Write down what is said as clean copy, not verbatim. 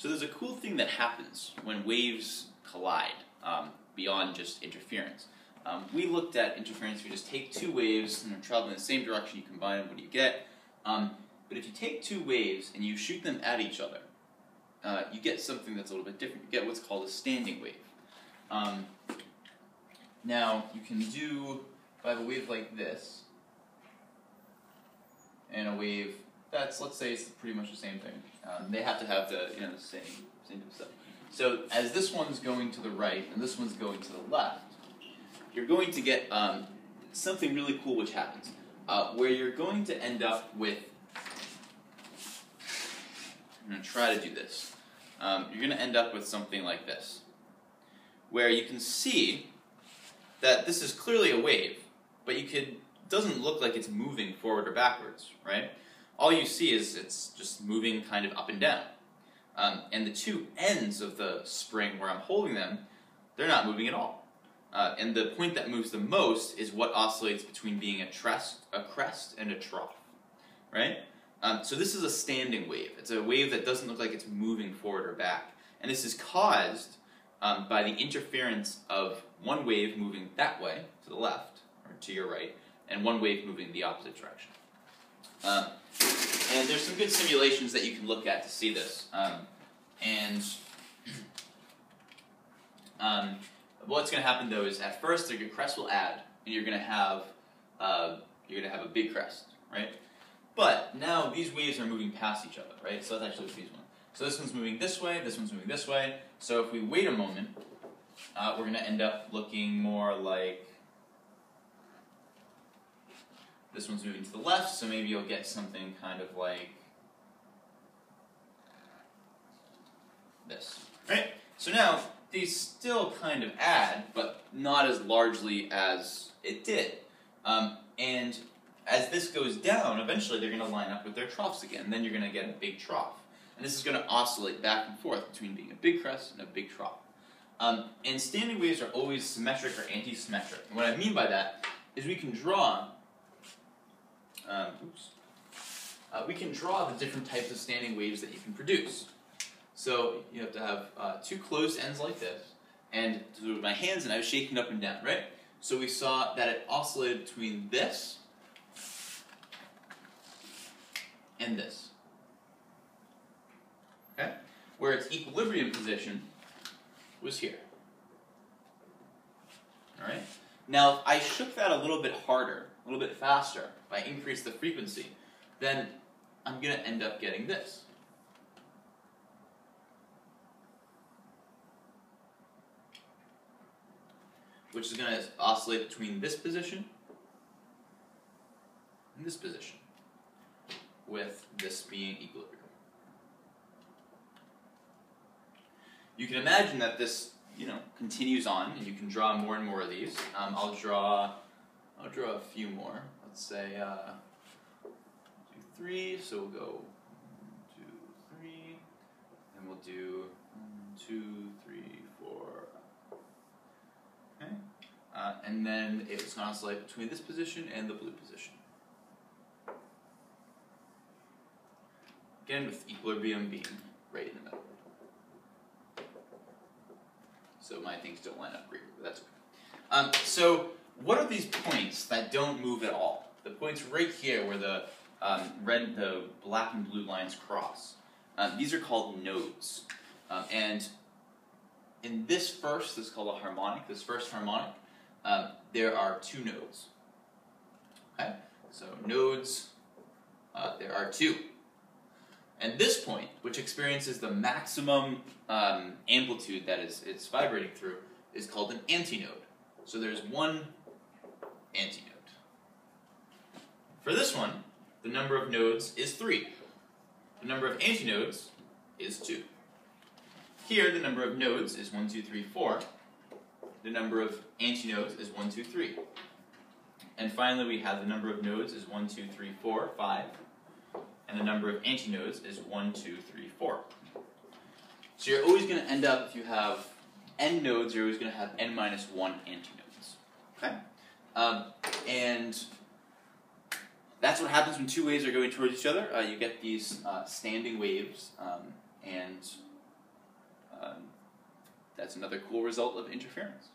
So there's a cool thing that happens when waves collide, beyond just interference. We looked at interference. If you just take two waves and they're traveling in the same direction, you combine them, what do you get? But if you take two waves and you shoot them at each other, you get something that's a little bit different. You get what's called a standing wave. Now, you can do, if I have a wave like this, and a wave that's, let's say it's pretty much the same thing. They have to have the, the same stuff. So as this one's going to the right and this one's going to the left, you're going to get something really cool which happens, where you're going to end up with, I'm going to try to do this, you're going to end up with something like this, where you can see that this is clearly a wave, but doesn't look like it's moving forward or backwards, right? All you see is it's just moving kind of up and down. And the two ends of the spring where I'm holding them, they're not moving at all. And the point that moves the most is what oscillates between being a crest and a trough, right? So this is a standing wave. It's a wave that doesn't look like it's moving forward or back. And this is caused by the interference of one wave moving that way, to the left, or to your right, and one wave moving the opposite direction. And there's some good simulations that you can look at to see this. What's going to happen though is at first your crest will add, and you're going to have a big crest, right? But now these waves are moving past each other, right? So let's actually look at these ones. So this one's moving this way, this one's moving this way. So if we wait a moment, we're going to end up looking more like this one's moving to the left, so maybe you'll get something kind of like this, right? So now these still kind of add, but not as largely as it did. And as this goes down, eventually they're going to line up with their troughs again. Then you're going to get a big trough. And this is going to oscillate back and forth between being a big crest and a big trough. And standing waves are always symmetric or anti-symmetric. And what I mean by that is we can draw the different types of standing waves that you can produce. So you have to have two closed ends like this, and with my hands and I was shaking up and down, right? So we saw that it oscillated between this and this. Okay? Where its equilibrium position was here. Alright? Now, if I shook that a little bit harder, a little bit faster, if I increase the frequency, then I'm going to end up getting this. Which is going to oscillate between this position and this position, with this being equilibrium. You can imagine that this, continues on, and you can draw more and more of these. I'll draw a few more. Let's say 2, 3. So we'll go 1, 2, 3, and we'll do 1, 2, 3, 4. Okay, and then it's going to oscillate between this position and the blue position. Again, with equilibrium being right in the middle. So my things don't line up great, but that's okay. So what are these points that don't move at all? The points right here where the the black and blue lines cross. These are called nodes. And in this is called a harmonic, this first harmonic, there are two nodes. Okay? So nodes, there are two. And this point, which experiences the maximum amplitude that it's vibrating through, is called an antinode. So there's one antinode. For this one, the number of nodes is 3. The number of antinodes is 2. Here, the number of nodes is 1, 2, 3, 4. The number of antinodes is 1, 2, 3. And finally, we have the number of nodes is 1, 2, 3, 4, 5. And the number of antinodes is 1, 2, 3, 4. So you're always going to end up, if you have n nodes, you're always going to have n minus 1 antinodes. Okay? And that's what happens when two waves are going towards each other. You get these standing waves, and That's another cool result of interference.